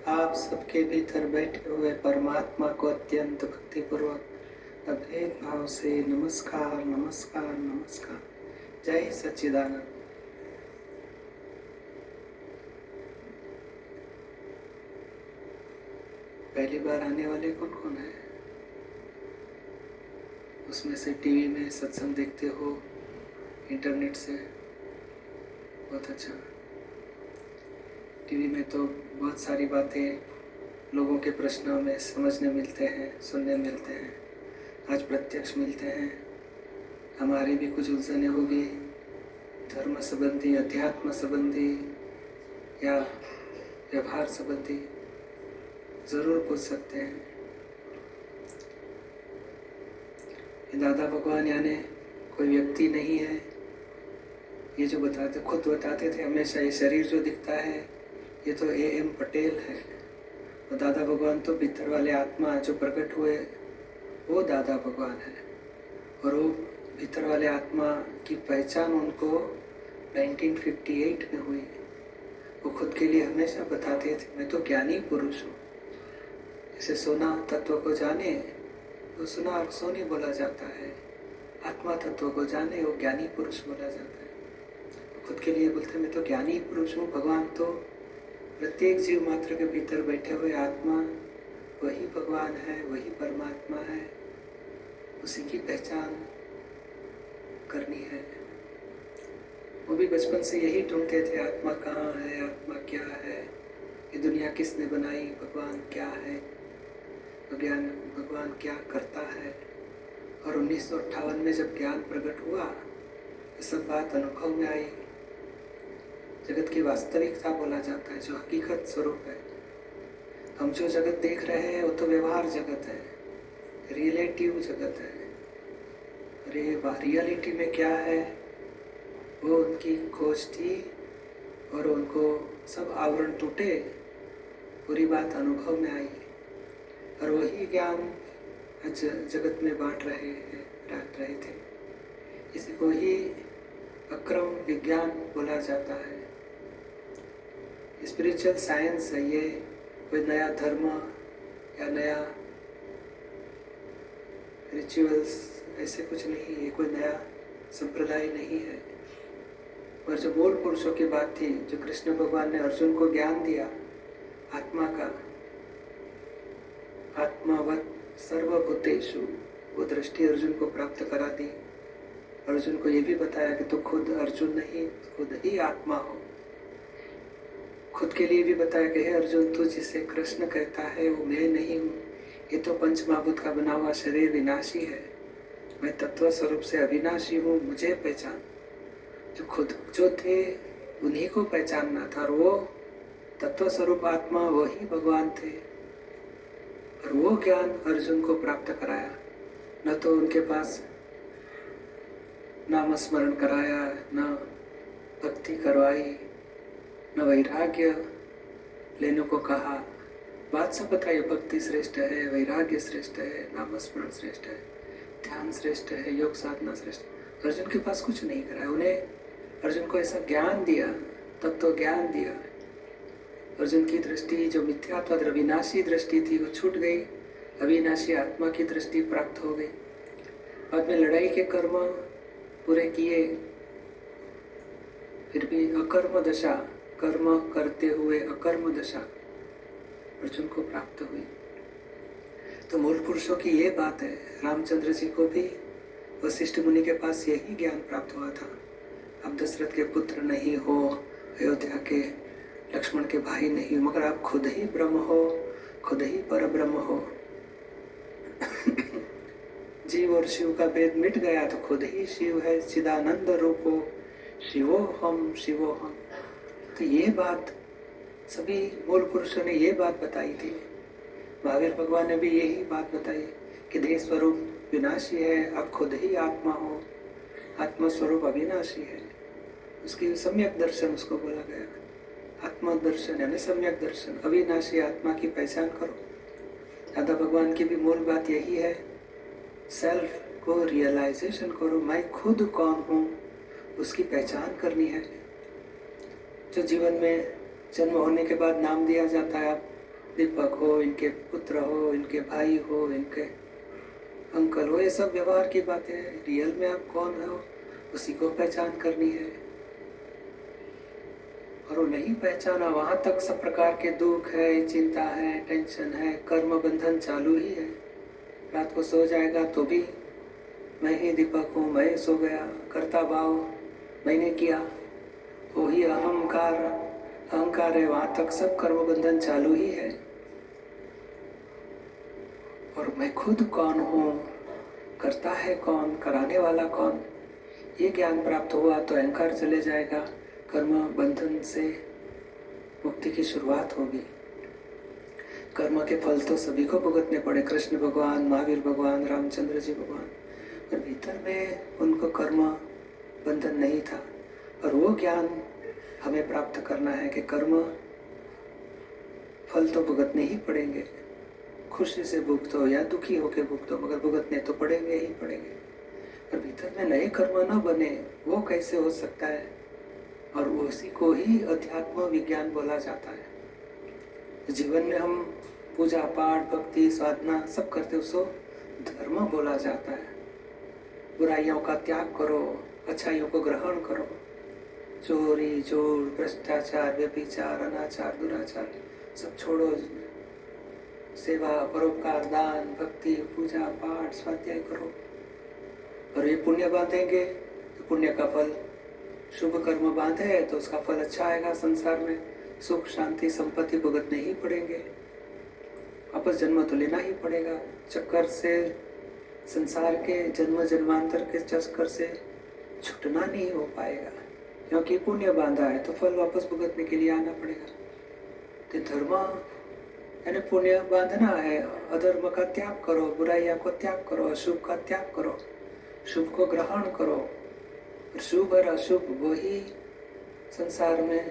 आप सबके भीतर बैठे हुए परमात्मा को अत्यंत भक्तिपूर्वक अभेद भाव से नमस्कार नमस्कार नमस्कार। जय सच्चिदानंद। पहली बार आने वाले कौन कौन है? उसमें से टीवी में सत्संग देखते हो, इंटरनेट से? बहुत अच्छा। टीवी में तो बहुत सारी बातें लोगों के प्रश्नों में समझने मिलते हैं, सुनने मिलते हैं। आज प्रत्यक्ष मिलते हैं। हमारी भी कुछ उलझने होगी, धर्म संबंधी, अध्यात्म संबंधी या व्यवहार संबंधी, जरूर पूछ सकते हैं। दादा भगवान यानी कोई व्यक्ति नहीं है। ये जो खुद बताते थे हमेशा, ये शरीर जो दिखता है ये तो A.M. पटेल है। और दादा भगवान तो भीतर वाले आत्मा जो प्रकट हुए वो दादा भगवान है। और वो भीतर वाले आत्मा की पहचान उनको 1958 में हुई। वो खुद के लिए हमेशा बताते थे, मैं तो ज्ञानी पुरुष हूँ। इसे सोना तत्व को जाने तो सुना सोनी बोला जाता है, आत्मा तत्व को जाने वो ज्ञानी पुरुष बोला जाता है। खुद के लिए बोलते मैं तो ज्ञानी पुरुष हूँ। भगवान तो प्रत्येक जीव मात्र के भीतर बैठे हुए आत्मा, वही भगवान है, वही परमात्मा है। उसी की पहचान करनी है। वो भी बचपन से यही ढूंढते थे, आत्मा कहाँ है, आत्मा क्या है, ये दुनिया किसने बनाई, भगवान क्या है, भगवान क्या करता है। और 1958 में जब ज्ञान प्रकट हुआ, सब बात अनुभव में आई। जगत की वास्तविकता बोला जाता है, जो हकीकत स्वरूप है। हम जो जगत देख रहे हैं वो तो व्यवहार जगत है, रिलेटिव जगत है। रियलिटी में क्या है वो उनकी खोज थी, और उनको सब आवरण टूटे, पूरी बात अनुभव में आई। और वही ज्ञान आज जगत में बांट रहे थे। इसी को ही अक्रम विज्ञान बोला जाता है। स्पिरिचुअल साइंस है ये, कोई नया धर्म या नया रिचुअल्स ऐसे कुछ नहीं है, कोई नया संप्रदाय नहीं है। और जो मूल पुरुषों की बात थी, जो कृष्ण भगवान ने अर्जुन को ज्ञान दिया आत्मा का, आत्मावत सर्वभूतेषु, वो दृष्टि अर्जुन को प्राप्त करा दी। अर्जुन को ये भी बताया कि तू खुद अर्जुन नहीं, खुद ही आत्मा हो। खुद के लिए भी बताया कि हे अर्जुन, तू जिसे कृष्ण कहता है वो मैं नहीं हूँ। ये तो पंच महाभूत का बना हुआ शरीर विनाशी है। मैं तत्व स्वरूप से अविनाशी हूँ, मुझे पहचान। जो खुद जो थे उन्हीं को पहचानना था, और वो तत्व स्वरूप आत्मा वही भगवान थे। और वो ज्ञान अर्जुन को प्राप्त कराया। न तो उनके पास नाम स्मरण कराया, न भक्ति करवाई, न वैराग्य लेने को कहा। बात सब बताइए, भक्ति श्रेष्ठ है, वैराग्य श्रेष्ठ है, नाम स्मरण श्रेष्ठ है, ध्यान श्रेष्ठ है, योग साधना श्रेष्ठ। अर्जुन के पास कुछ नहीं कराया। उन्हें अर्जुन को ऐसा ज्ञान दिया, तत्व ज्ञान दिया। अर्जुन की दृष्टि जो मिथ्यात्व विनाशी दृष्टि थी वो छूट गई, अविनाशी आत्मा की दृष्टि प्राप्त हो गई। बाद में लड़ाई के कर्म पूरे किए, फिर भी अकर्म दशा, कर्म करते हुए अकर्म दशा अर्जुन को प्राप्त हुई। तो मूल पुरुषों की ये बात है। रामचंद्र जी को भी वशिष्ठ मुनि के पास यही ज्ञान प्राप्त हुआ था। आप दशरथ के पुत्र नहीं हो, अयोध्या के लक्ष्मण के भाई नहीं, मगर आप खुद ही ब्रह्म हो, खुद ही पर ब्रह्म हो। जीव और शिव का भेद मिट गया तो खुद ही शिव है, चिदानंद रूपो शिवोहम शिवोहम। तो ये बात सभी मूल पुरुषों ने ये बात बताई थी। महावीर भगवान ने भी यही बात बताई कि देह स्वरूप विनाशी है, आप खुद ही आत्मा हो, आत्मा स्वरूप अविनाशी है। उसकी सम्यक दर्शन उसको बोला गया। आत्मा दर्शन यानी सम्यक दर्शन, अविनाशी आत्मा की पहचान करो। दादा भगवान की भी मूल बात यही है, सेल्फ को रियलाइजेशन करो। मैं खुद कौन हूँ उसकी पहचान करनी है। जो जीवन में जन्म होने के बाद नाम दिया जाता है, आप दीपक हो, इनके पुत्र हो, इनके भाई हो, इनके अंकल हो, ये सब व्यवहार की बातें हैं। रियल में आप कौन हो उसी को पहचान करनी है। और वो नहीं पहचाना, वहां तक सब प्रकार के दुख है, चिंता है, टेंशन है, कर्म बंधन चालू ही है। रात को सो जाएगा तो भी मैं ही दीपक हूँ, मैं सो गया, कर्ता भाव मैंने किया, वही अहंकार अहंकार है, वहां तक सब कर्म बंधन चालू ही है। और मैं खुद कौन हूँ, करता है कौन, कराने वाला कौन, ये ज्ञान प्राप्त हुआ तो अहंकार चले जाएगा, कर्म बंधन से मुक्ति की शुरुआत होगी। कर्म के फल तो सभी को भुगतने पड़े, कृष्ण भगवान, महावीर भगवान, रामचंद्र जी भगवान, पर भीतर में उनको कर्म बंधन नहीं था। और वो ज्ञान हमें प्राप्त करना है कि कर्म फल तो भुगतने ही पड़ेंगे, खुशी से भुगतो या दुखी होकर भुगतो, मगर भुगतने तो पड़ेंगे ही पड़ेंगे। पर भीतर में नए कर्म न बने वो कैसे हो सकता है? और उसी को ही अध्यात्म विज्ञान बोला जाता है। जीवन में हम पूजा पाठ भक्ति साधना सब करते, उसको धर्म बोला जाता है। बुराइयों का त्याग करो, अच्छाइयों को ग्रहण करो, चोरी झूठ भ्रष्टाचार व्यभिचार अनाचार दुराचार सब छोड़ो, सेवा परोपकार दान भक्ति पूजा पाठ स्वाध्याय करो। और ये पुण्य बांधेंगे तो पुण्य का फल, शुभ कर्म बांधे तो उसका फल अच्छा आएगा। संसार में सुख शांति संपत्ति भुगतने ही पड़ेंगे, वापस जन्म तो लेना ही पड़ेगा। चक्कर से, संसार के जन्म जन्मांतर के चक्कर से छूटना नहीं हो पाएगा, क्योंकि पुण्य बांधा है तो फल वापस भुगतने के लिए आना पड़ेगा। तो धर्म यानी पुण्य बांधना है, अधर्म का त्याग करो, बुराइयां को त्याग करो, अशुभ का त्याग करो, शुभ को ग्रहण करो। शुभ और अशुभ वही संसार में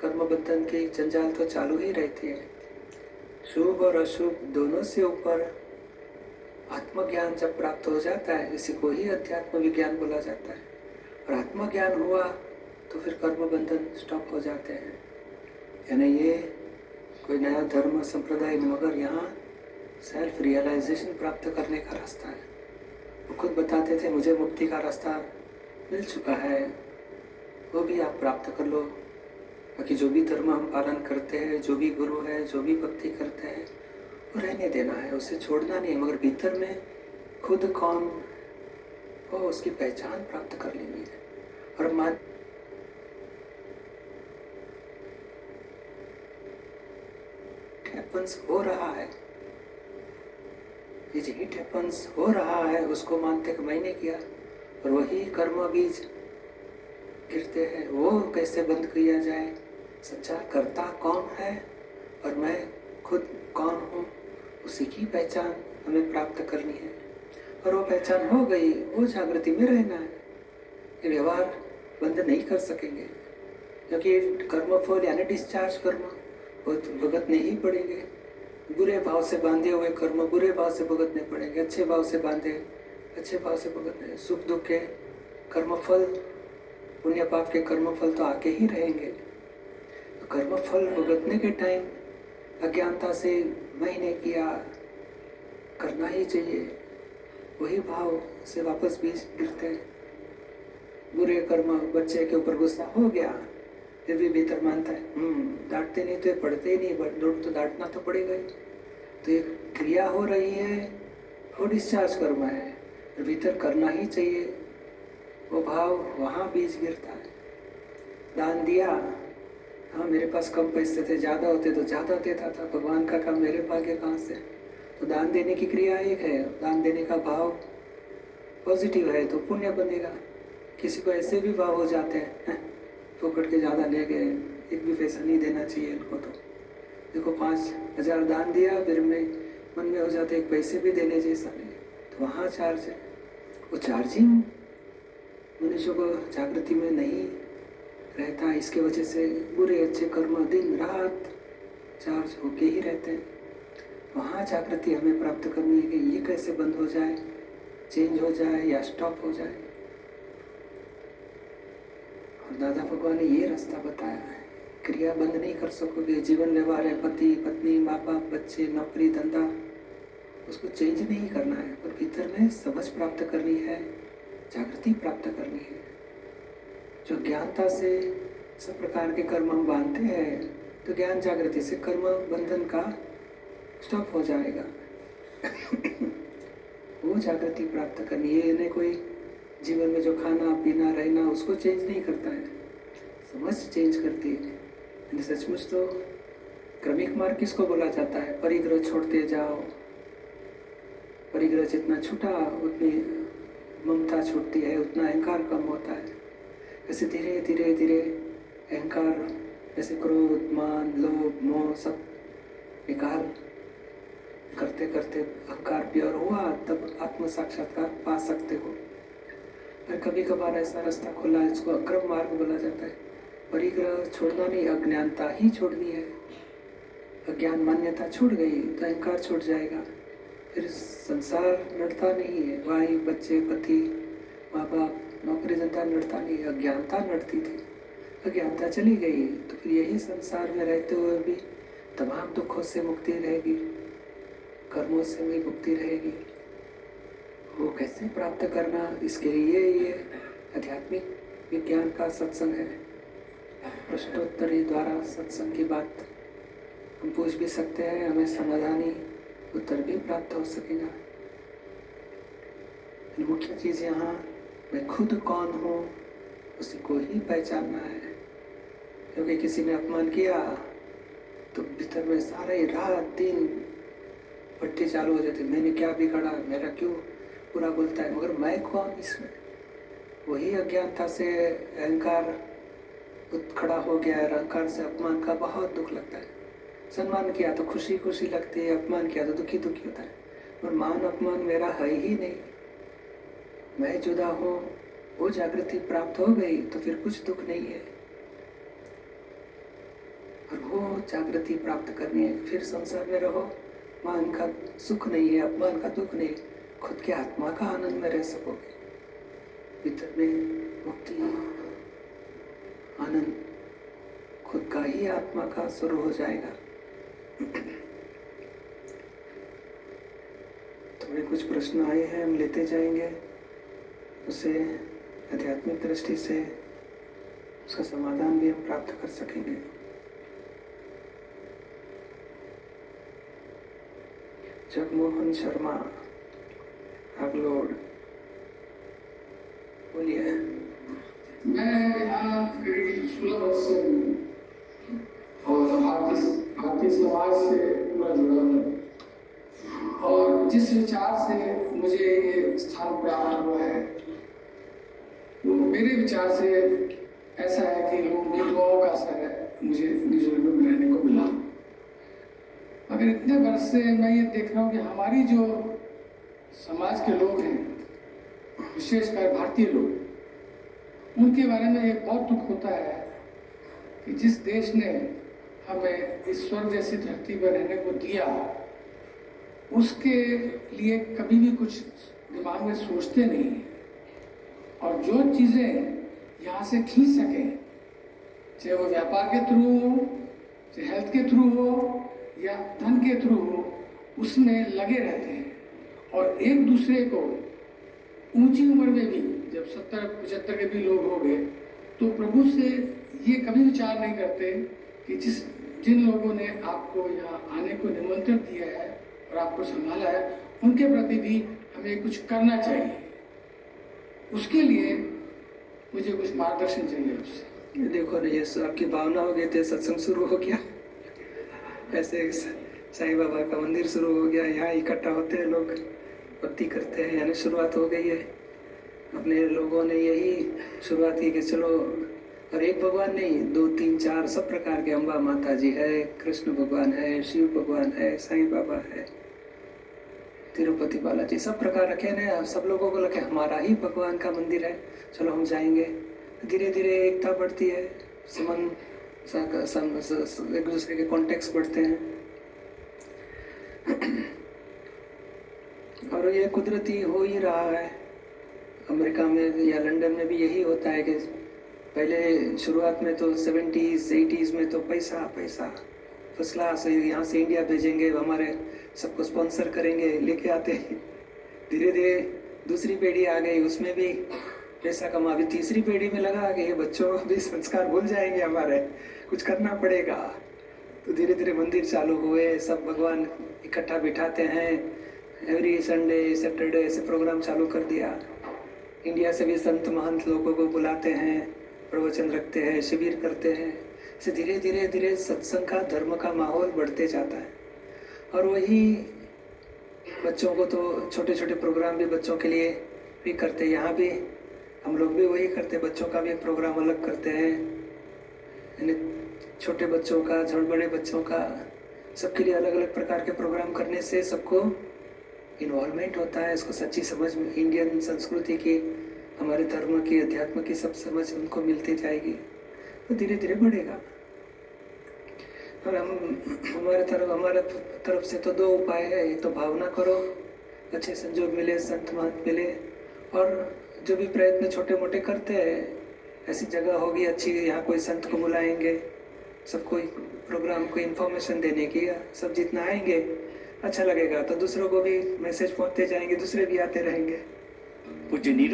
कर्म बंधन की जंजाल तो चालू ही रहती है। शुभ और अशुभ दोनों से ऊपर आत्मज्ञान जब प्राप्त हो जाता है, इसी को ही अध्यात्म विज्ञान बोला जाता है। और आत्मज्ञान हुआ तो फिर कर्म बंधन स्टॉप हो जाते हैं। यानी ये कोई नया धर्म संप्रदाय नहीं, मगर यहाँ सेल्फ रियलाइजेशन प्राप्त करने का रास्ता है। वो खुद बताते थे मुझे मुक्ति का रास्ता मिल चुका है, वो भी आप प्राप्त कर लो। बाकी जो भी धर्म हम पालन करते हैं, जो भी गुरु है, जो भी भक्ति करते हैं, वो रहने देना है, उसे छोड़ना नहीं, मगर भीतर में खुद कौन हो उसकी पहचान प्राप्त कर लेनी है। और मान हैपन्स हो रहा है, ये हिट हैपन्स हो रहा है, उसको मानते कि मैंने किया, और वही कर्म बीज गिरते हैं। वो कैसे बंद किया जाए? सच्चा कर्ता कौन है और मैं खुद कौन हूँ, उसी की पहचान हमें प्राप्त करनी है। और वो पहचान हो गई, वो जागृति में रहना है। ये व्यवहार बंद नहीं कर सकेंगे, क्योंकि कर्म फल यानी डिस्चार्ज कर्म वो भुगतने ही पड़ेंगे। बुरे भाव से बांधे हुए कर्म बुरे भाव से भुगतने पड़ेंगे, अच्छे भाव से बांधे अच्छे भाव से भुगतने। सुख दुख के कर्म फल, पुण्य पाप के कर्म फल तो आके ही रहेंगे। तो कर्म फल भुगतने के टाइम अज्ञानता से मैंने किया, करना ही चाहिए, वही भाव से वापस बीज गिरते हैं। बुरे कर्म, बच्चे के ऊपर गुस्सा हो गया, फिर भी भीतर मानता है डांटते नहीं तो ये पढ़ते ही नहीं, तो डांटना तो पड़ेगा ही। तो ये क्रिया हो रही है, वो डिस्चार्ज कर्म है, भीतर करना ही चाहिए, वो भाव वहाँ बीज गिरता है। दान दिया, हाँ मेरे पास कम पैसे थे, ज़्यादा होते तो ज़्यादा देता था, भगवान का काम मेरे भाग्य कहाँ से। तो दान देने की क्रिया एक है, दान देने का भाव पॉजिटिव है तो पुण्य बनेगा। किसी को ऐसे भी भाव हो जाते हैं, फोकट के ज़्यादा ले गए, एक भी पैसा नहीं देना चाहिए इनको, तो देखो 5,000 दान दिया, फिर मन में हो जाते एक पैसे भी देने जैसा नहीं, तो वहाँ चार्ज है। वो चार्जिंग मनुष्य को जागृति में नहीं रहता, इसके वजह से बुरे अच्छे कर्म दिन रात चार्ज होके ही रहते हैं। वहाँ जागृति हमें प्राप्त करनी है कि ये कैसे बंद हो जाए, चेंज हो जाए या स्टॉप हो जाए। और दादा भगवान ने ये रास्ता बताया है। क्रिया बंद नहीं कर सकोगे। जीवन व्यवहार है, पति पत्नी, माँ बाप, बच्चे, नौकरी, धंधा, उसको चेंज नहीं करना है, पर भीतर में समझ प्राप्त करनी है, जागृति प्राप्त करनी है। जो ज्ञानता से सब प्रकार के कर्म हम बांधते हैं, तो ज्ञान जागृति से कर्म बंधन का स्टॉप हो जाएगा। वो जागृति प्राप्त करनी है। इन्हें कोई जीवन में जो खाना पीना रहना उसको चेंज नहीं करता है, समझ चेंज करती है। सचमुच तो क्रमिक मार्ग किसको बोला जाता है? परिग्रह छोड़ते जाओ। परिग्रह जितना छूटा उतनी ममता छूटती है, उतना अहंकार कम होता है। ऐसे धीरे धीरे धीरे अहंकार, जैसे क्रोध, मान, लोभ, मोह सब निकाल करते करते अहंकार प्योर हुआ, तब आत्म साक्षात्कार पा सकते हो। फिर कभी कभार ऐसा रास्ता खुला है, इसको अक्रम मार्ग बोला जाता है। परिग्रह छोड़ना नहीं, अज्ञानता ही छोड़नी है। अज्ञान मान्यता छूट गई तो अहंकार छूट जाएगा। फिर संसार लड़ता नहीं है, भाई बच्चे, पति, माँ बाप, नौकरी धंधा लड़ता नहीं है, अज्ञानता लड़ती थी। अज्ञानता चली गई तो फिर यही संसार में रहते हुए भी तमाम दुखों से मुक्ति रहेगी, कर्मों से भी मुक्ति रहेगी। वो कैसे प्राप्त करना, इसके लिए ये आध्यात्मिक विज्ञान का सत्संग है। प्रश्नोत्तरी द्वारा सत्संग की बात हम पूछ भी सकते हैं, हमें समाधानी उत्तर भी प्राप्त हो सकेगा। मुख्य चीज यहाँ मैं खुद कौन हूँ उसी को ही पहचानना है। क्योंकि किसी ने अपमान किया तो भीतर में सारे रात दिन पट्टी चालू हो जाती, मैंने क्या बिगाड़ा, मेरा क्यों बुरा बोलता है, मगर मैं कौन इसमें? वही अज्ञानता से अहंकार खड़ा हो गया है। अहंकार से अपमान का बहुत दुख लगता है। सम्मान किया तो खुशी खुशी लगती है, अपमान किया तो दुखी दुखी होता है। और मान अपमान मेरा है ही नहीं, मैं जुदा हूँ। वो जागृति प्राप्त हो गई तो फिर कुछ दुख नहीं है। और वो जागृति प्राप्त करनी है, फिर संसार में रहो, मान का सुख नहीं है, अपमान का दुख नहीं, खुद के आत्मा का आनंद में रह सकोगे। भीतर में मुक्ति, आनंद खुद का ही आत्मा का स्वरूप हो जाएगा। थोड़े कुछ प्रश्न आए हैं, हम लेते जाएंगे, उसे आध्यात्मिक दृष्टि से उसका समाधान भी हम प्राप्त कर सकेंगे। जगमोहन शर्मा अगलोड, बोलिए। मैं यहाँ करीब 16 वर्ष से हूँ और भारतीय समाज से पूरा जुड़ा हूँ। और जिस विचार से मुझे ये स्थान प्राप्त हुआ है, वो मेरे विचार से ऐसा है कि लोगों की दुआओं का असर है, मुझे न्यूजीलैंड में रहने को मिला। मगर इतने वर्ष से मैं ये देख रहा हूँ कि हमारी जो समाज के लोग हैं, विशेषकर भारतीय लोग, उनके बारे में एक बहुत दुख होता है कि जिस देश ने हमें इस स्वर्ग जैसी धरती पर रहने को दिया, उसके लिए कभी भी कुछ दिमाग में सोचते नहीं हैं। और जो चीज़ें यहाँ से खींच सकें, चाहे वो व्यापार के थ्रू हो, चाहे हेल्थ के थ्रू हो या धन के थ्रू हो, उसमें लगे रहते हैं। और एक दूसरे को ऊंची उम्र में भी, जब 70-75 के भी लोग हो गए, तो प्रभु से ये कभी विचार नहीं करते कि जिन लोगों ने आपको यहाँ आने को निमंत्रण दिया है और आपको संभाला है, उनके प्रति भी हमें कुछ करना चाहिए। उसके लिए मुझे कुछ मार्गदर्शन चाहिए आपसे। देखो ना, ये आपकी भावना हो गई थी, सत्संग शुरू हो गया, ऐसे साईं बाबा का मंदिर शुरू हो गया, यहाँ इकट्ठा होते हैं लोग, भक्ति करते हैं, यानी शुरुआत हो गई है। अपने लोगों ने यही शुरुआत की कि चलो, और एक भगवान नहीं, 2, 3, 4 सब प्रकार के, अम्बा माता जी है, कृष्ण भगवान है, शिव भगवान है, साईं बाबा है, तिरुपति बालाजी, सब प्रकार रखे हैं। सब लोगों को लगे हमारा ही भगवान का मंदिर है, चलो हम जाएंगे। धीरे धीरे एकता बढ़ती है, एक दूसरे के कॉन्टेक्ट बढ़ते हैं। और ये कुदरती हो ही रहा है। अमेरिका में या लंदन में भी यही होता है कि पहले शुरुआत में तो 70s 80s में तो पैसा पैसा फर्स्ट क्लास यहाँ से इंडिया भेजेंगे, हमारे सबको स्पॉन्सर करेंगे, लेके आते हैं। धीरे धीरे दूसरी पीढ़ी आ गई, उसमें भी पैसा कमा। अभी तीसरी पीढ़ी में लगा कि ये बच्चों भी संस्कार भूल जाएंगे, हमारे कुछ करना पड़ेगा। तो धीरे धीरे मंदिर चालू हुए, सब भगवान इकट्ठा बिठाते हैं, एवरी संडे सैटरडे ऐसे प्रोग्राम चालू कर दिया। इंडिया से भी संत महंत लोगों को बुलाते हैं, प्रवचन रखते हैं, शिविर करते हैं। ऐसे धीरे धीरे धीरे सत्संग का धर्म का माहौल बढ़ते जाता है। और वही बच्चों को तो छोटे छोटे प्रोग्राम भी बच्चों के लिए भी करते हैं। यहाँ भी हम लोग भी वही करते हैं, बच्चों का भी एक प्रोग्राम अलग करते हैं, यानी छोटे बच्चों का, बड़े बच्चों का, सबके लिए अलग अलग प्रकार के प्रोग्राम करने से सबको इन्वॉल्वमेंट होता है। इसको सच्ची समझ इंडियन संस्कृति की, हमारे धर्म की, अध्यात्म की सब समझ उनको मिलती जाएगी, तो धीरे धीरे बढ़ेगा। और हमारे तरफ से तो 2 उपाय है। एक तो भावना करो, अच्छे संजोग मिले, संत महंत मिले, और जो भी प्रयत्न छोटे मोटे करते हैं, ऐसी जगह होगी अच्छी, यहाँ कोई संत को बुलाएंगे, सबको प्रोग्राम को इन्फॉर्मेशन देने की, सब जितना आएंगे अच्छा लगेगा, तो दूसरों को भी मैसेज पहुंचते जाएंगे, दूसरे भी आते रहेंगे। पूज्य नीरू